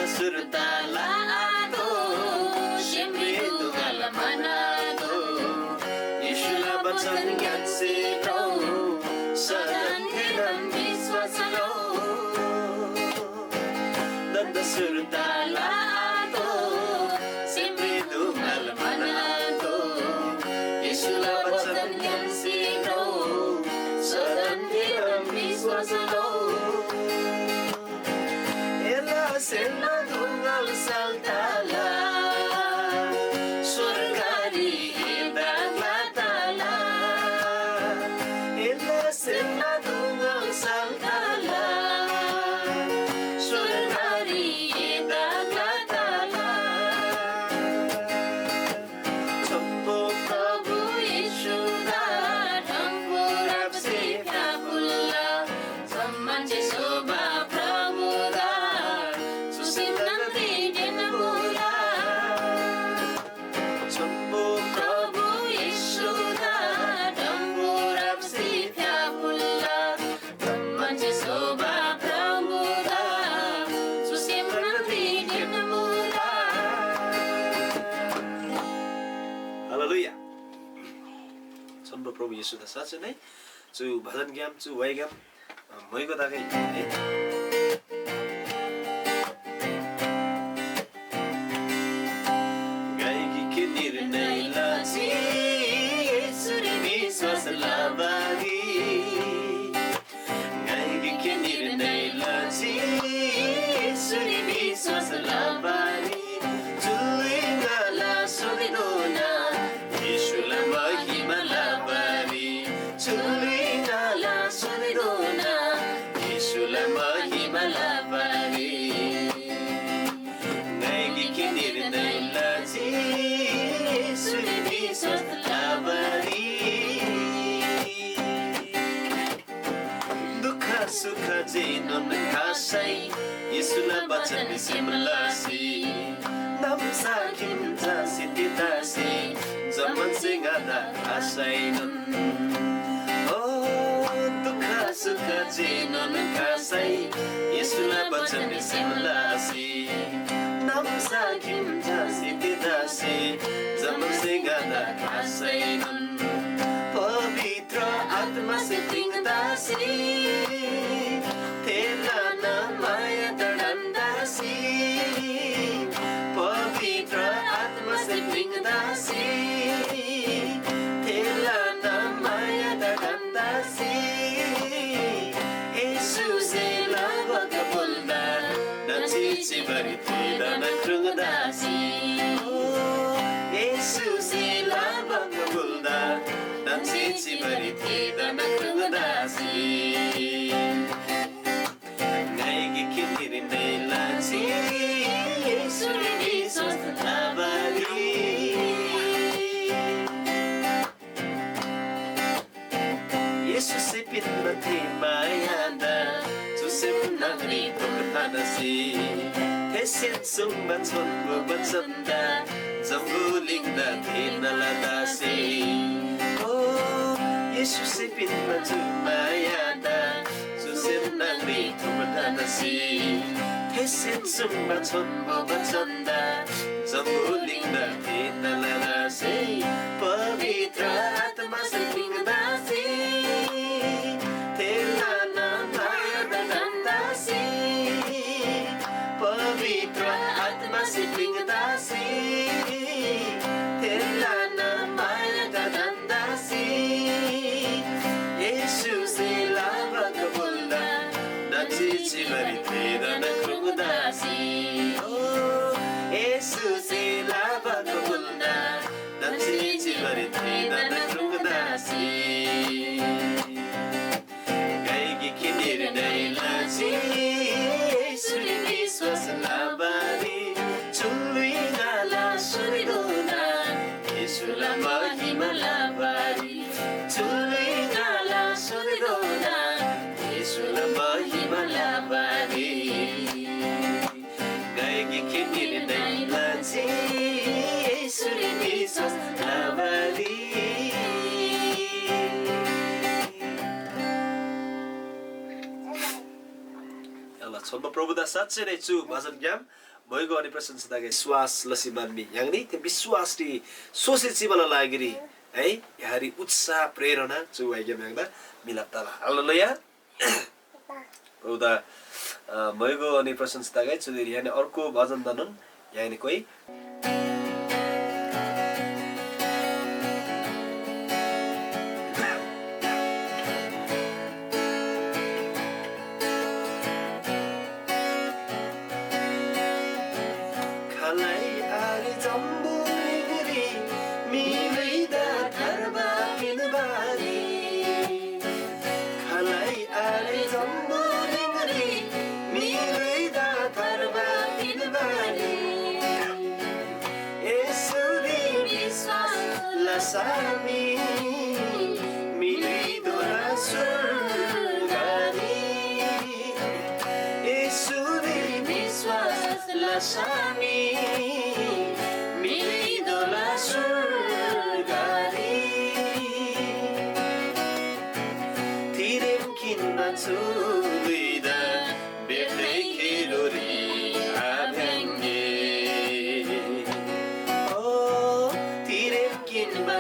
surutalato Shemritu galamanado Yeshua bachan gyan se pro Sadan hiram viswasalo Dada surutalato Shemritu galamanado Yeshua bachan gyan se pro Sadan hiram viswasalo Sena dungal saltala Surgari daglatala Ella sena dungal saltala Surgari daglatala Chappo Prabhu Yeshuda Thampurab se pyapulla Sammanche soba Pramuda Hallelujah. Sambal Prabhu Yesu da sacha nai chu bhajan gyam chu waigam moiko dagai gai ki kinir nai lachi suri viswas labagi gai ki kinir nai lachi suri viswas labagi chuinga la sudinona Yeshua mahima labari Chulina la sudidona Yeshua mahima labari Naigi kinir nailaji Sudini sot labari Dukha sukha jinon khasai Yeshua bachan simlasi Nam sakim jasi titasi Zaman singada asainun Oh dukha sukha jinon kasai Yeshua bachan simlasi Nam sakim jasi titasi Zaman singada asainun Pavitra atma se tingdasi Tela na maya tadandasi Pavitra atma se tingdasi Tela na maya tadandasi Yesu se lavaga bulda Nachichi baritida na krungadasi Yesu se lavaga bulda Nachichi baritida na krungadasi Naigi kiniri nailachi Yesu rivisos labari Yesu se pinmati mayanda Susem nagri tuktanasi Hesit sumba chonbu bachanda Zambuling da thinaladasi Oh Yesu se pinmati mayanda Susem nagri tuktanasi Hesit sumba chonbu bachanda Zambuling da thinaladasi Pavitra atma se tingdasi Pavitra atma se tingdasi Tela na maya tadandasi Yesu se lavaga bulda Nachichi baritida na krungadasi Oh Yesu se lavaga bulda Nachichi baritida na krungadasi Gaigi kinir nailachi Suri viswas labari Chulina la suridona Yeshua mahima labari Chulina la suridona Yeshua mahima labari प्रभुदा साँच्चै नै छु भजन ज्ञाम भएको अनि प्रशंसादागे श्वास लसी मान्मी याङ्नी त्यो विश्वासरी सोसे चिबला लागरी है यारी उत्साह प्रेरणा छु वाइज्ञाम याङ्दा मिलाप्ताला हालेलुया प्रभुदा भएको अनि प्रशंसादागे छु यानी अर्को भजन दनन यानी कोही Sami miri dora surgari Esuri viswas la sami miri dora surgari Tirem kinna chulida befrei kelori abhenge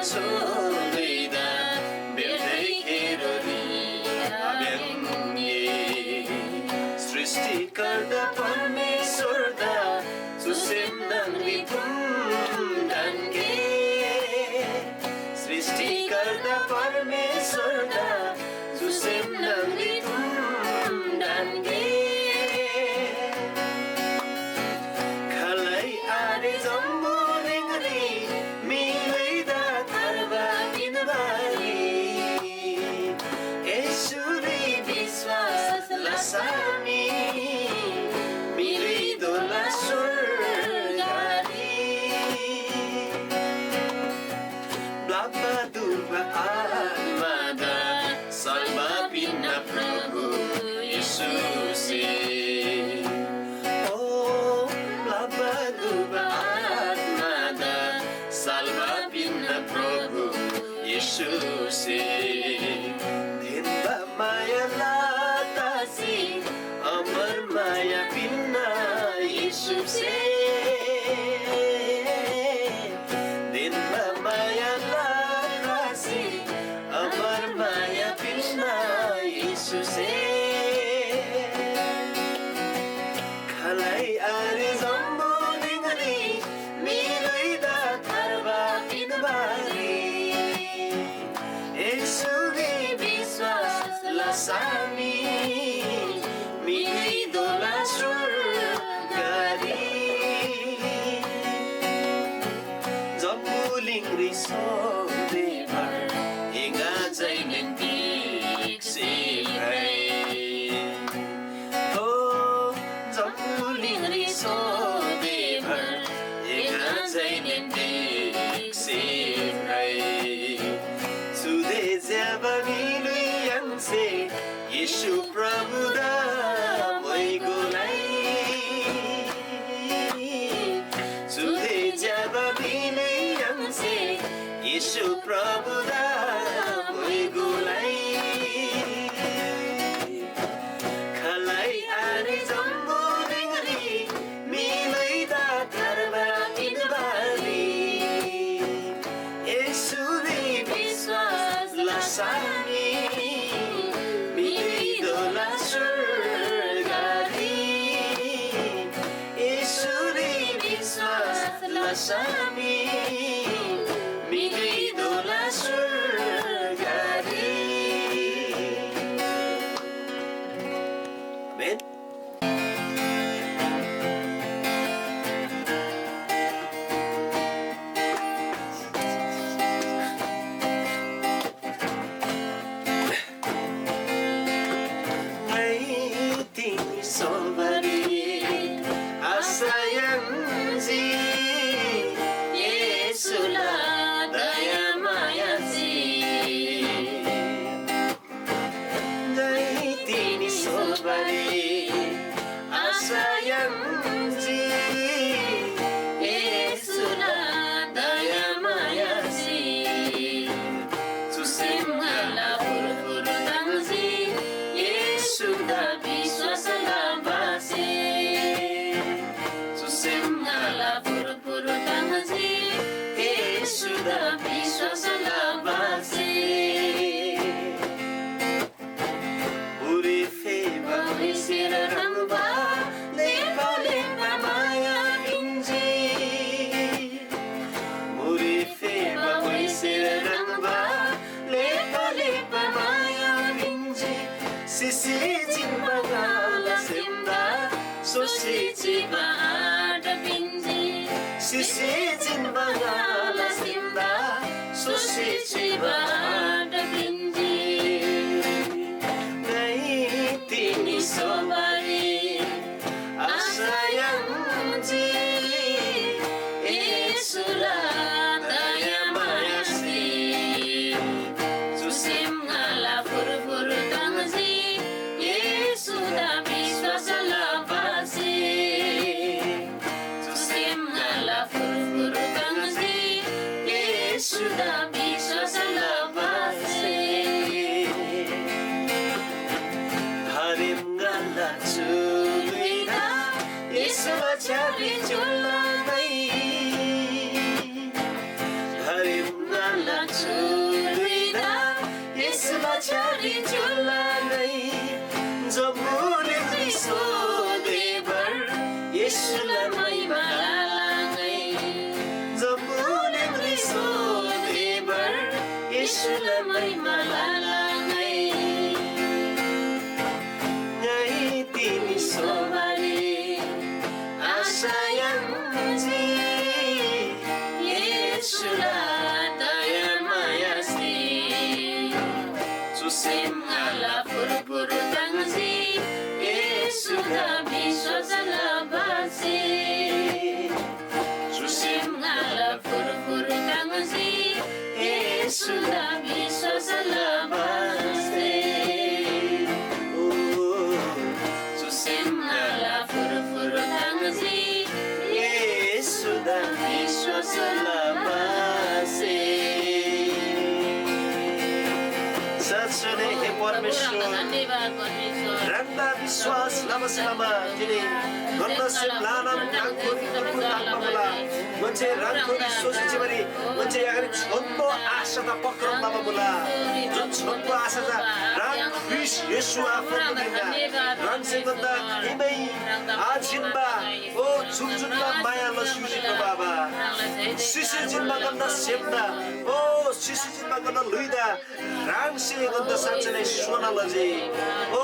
Solida befrei kerori abenge Srishti karda parmeshwarda susem nangri pundange Srishti karda parmeshwarda susem nangri pundange Khalai are zambo ningri Sami miri dola surgari Blabba durba almada salva pinna Prabhu Yesuse Oh blabba durba almada salva pinna Prabhu Yesuse Dhinba maya Amar maya pinna Yesuse Dinba maya lakasi Amar maya pinna Yesuse Khalai are zambo ningri milai da tharba pinbari Yesuri viswas lasami Miri dola surgari Zambuling riso devar Inga zainin diksi bhai Oh zambuling riso devar Inga zainin diksi bhai Sude jaba milui yangse Yeshu Prabhu da Yeshu Prabhu da moi gulai Khalai are zambo ningri milai da tharba inbari Yeshu viswas lasami miri dola surgari Yeshu viswas lasami Miri dola surgari Amen Waiting somebody Asayang zi Yeah 소시지 마다 빈지 시시진 바가라 심다 소시지 마다 빈지 나이 티니 소바리 아사양지 예수라 다야마야시 주심 갈라 푸르푸르 당지 예수다 비스와살라 바시 주심 갈라 푸르푸르 당지 예수다 비스와살라 바시 하림 갈라 주리다 예수와 자리 졸라나이 하림 갈라 주리다 예수와 자리 졸라나이 जमुने रिसो there were येशुलाई मालालाई जमुने रिसो there were येशुलाई मालालाई ngai tini sobari asayanji yesula dayamayasti susim ala puru-puru tangsi yesuda biswasala basi susim ala puru-puru tangsi yesuda biswasala basi susim ala puru-puru tangsi yesuda biswasala basi सच्चै हे परमेश्वर रंदा विश्वास लमसलमा तिनी गन्नसे लानम रांखोरी तुरु ताकमला मन्छे रांखोरी सोसिछि भने मन्छे अगाडि छन्तो आशा त पक्रम बाबा बोला जुन छन्तो आशा त रां ख्रिस येशू आफन्दिना रांसे गन्दा हिमै आजिनबा ओ जुनजुनबा माया लसुजि बाबा सिसि जिनमा गन्दा सेप्दा ओ सिसि जिनमा गन्दा लुइदा रांसे गन्दा साँच्चै सोना लजे ओ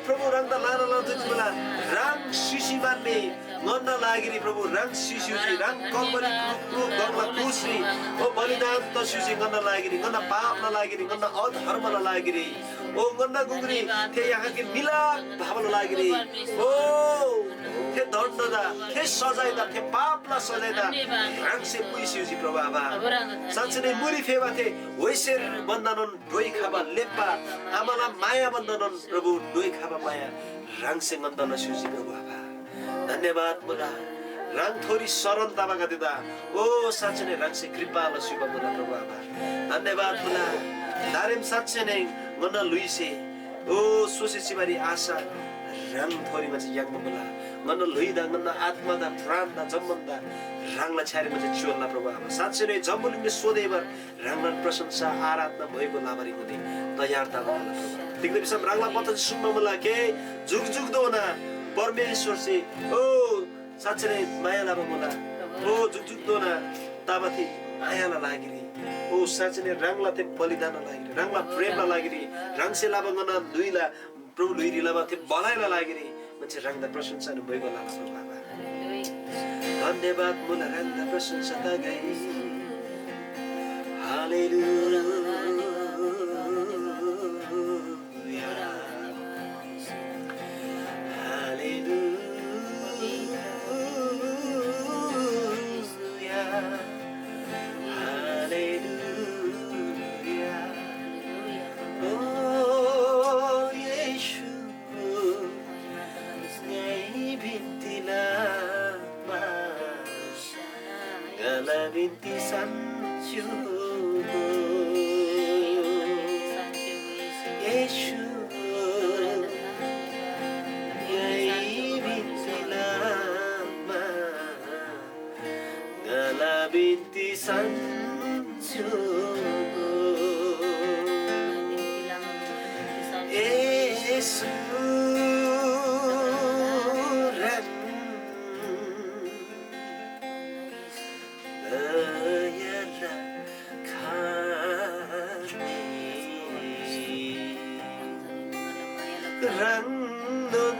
प्रभु रंग लाना लजुला रंग शिशि मान्ने गन्दा लागिरी प्रभु रंग शिशुजी रंग कलवरी क्रू गंगला क्रूसरी ओ बलिदान त शिशि गन्दा लागिरी गन्दा पाप न लागिरी गन्दा अधर्म न लागिरी ओ गन्दा गुगरी थे यहाँ के मिलाप भाव न लागिरी ओ थे दण्ड दा थे सजाय दा थे पाप ला सजाय दा रंग से पुइसिउजी प्रभु आबा साँच्चै मुरी फेवा थे वैसेर बन्धनन डोइ खाबा लेप्पा आमाला माया बन्धनन प्रभु डोइ खाबा माया रंग से गन्धन शिउजी प्रभु आबा धन्यवाद बोला रंग थोड़ी शरण ताबागा दिदा ओ साँच्चै नै रंग से कृपा ल शिव बोला प्रभु आबा धन्यवाद बोला दारेम साँच्चै नै गन्ना लुइसे ओ सोसे सिबारी आशा रंग थोड़ी मा चाहिँ याङ बोला गन्ना लुइदा गन्ना आत्मा दा प्राण दा जम्मन दा रंगला छारे मा चाहिँ चोला प्रभु आबा साँच्चै नै जम्बुलिङले सोधेबर रंगला प्रशंसा आराधना भएको लाभरी हुने तयारता होला प्रभु तिगले बिसम रंगला पतन सुन्न मला के जुग जुग दोना परमेश्वर से ओ साँच्चै नै माया लाभ मला ओ जुग जुग दोना तामाथि माया लागिरी ओ साँच्चै नै रंगला ते बलिदान लागिरी रंगला प्रेम लागिरी रंग से लाभ गना दुईला प्रभु लुइरी लाभ ते बलाइला लागिरी मान्छे रंगदा प्रशंसा न भएको लाभ प्रभु बाबा धन्यवाद मुला रंगदा प्रशंसा त गई हालेलुया binti sanju Yesu yai binti lama gala binti sanju Yesu rang nun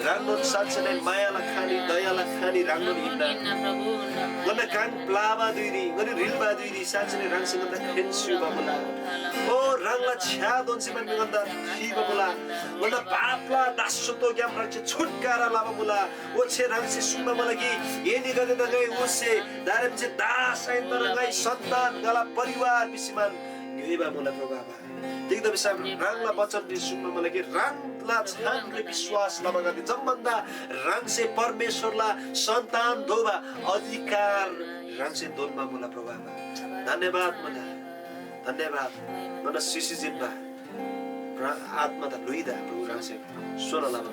rangnon satsane mayala khani dayala khani rangnon inna ngana kang plaba duini ngani rilba duini satsane rang singanda khensu babula o rangla chadon siman nganda hi babula ngana papla dasoto gyam rangche chutkara laba mula o che rangse sumba malagi yeni gade dagai ose daremche das aintar ngai santan gala परिवार बिसिमान गइबा मुला प्रभाव देख्दा बिसाम रङला वचन the सुन्न मलाई रङला छानले विश्वास लगाउँदै जम्मन्दा रङसे परमेश्वरला सन्तान दोबा अधिकार रङसे दोनमा मुला प्रभाव धन्यवाद मुला धन्यवाद मन सिसिजिनबा आत्मा त लुइदा प्रभु रङसे सोना लामा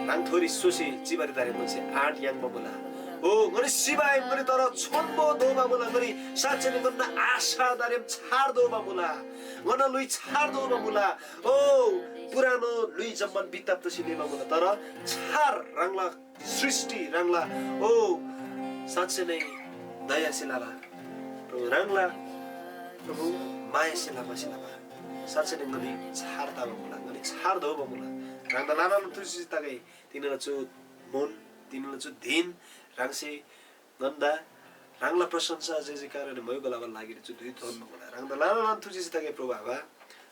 रङ थोरी सोसी चिबारी दारे मुसे 8 याङ मुला ओ गरि सिबाय गरि तर छोन्बो दोबा मुला गरि साच्चै गन्ना आशा दारेम छाड दोबा मुला गन्ना लुई छाड दोबा मुला ओ पुरानो लुई जम्मन बिताप त सिलेबा मुला तर छार रङला सृष्टि रङला ओ साच्चै नै दया सिलाला प्रभु रङला प्रभु माया सिलामा सिलामा साच्चै नै गनि छाड दाबा मुला गनि छाड दोबा मुला रङदा लाना तुसी तागै तिनीला छु मन तिनीला छु दिन रङसे नन्दा रङला प्रशंसा जे कारण मयो गलावा लागि छु दुई थोनमा होला रङदा लाना लान तुजी तागै प्रभाव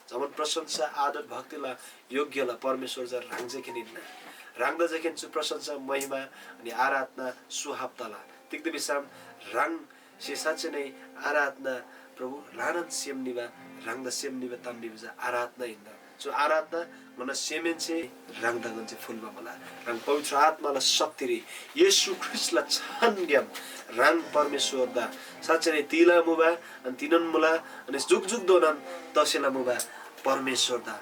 जमन प्रशंसा आदर भक्तिला योग्यला परमेश्वर ज रङजे किनिन रङदा जखेन छु प्रशंसा महिमा अनि आराधना सुहाप्ताला तिक्द बिसाम रङ से साच्चै नै आराधना प्रभु लानन सेमनिबा रङदा सेमनिबा तामनिबा आराधना हिँड्दा जो आराधना मन सेमेन्से रङदा गन्चे फुलमा मला रङ पवित्र आत्माला शक्तिले येशू ख्रिस्टला छान्ग्याम रङ परमेश्वर दा साच्चै नै तिला मुबा अनि तिनन मुला अनि जुग जुग दोनन तसेला मुबा परमेश्वर दा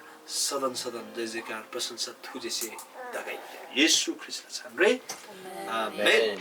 सदन सदन जय जयकार प्रशंसा थुजेसे दगाइ येशू ख्रिस्टला छान रे आमेन।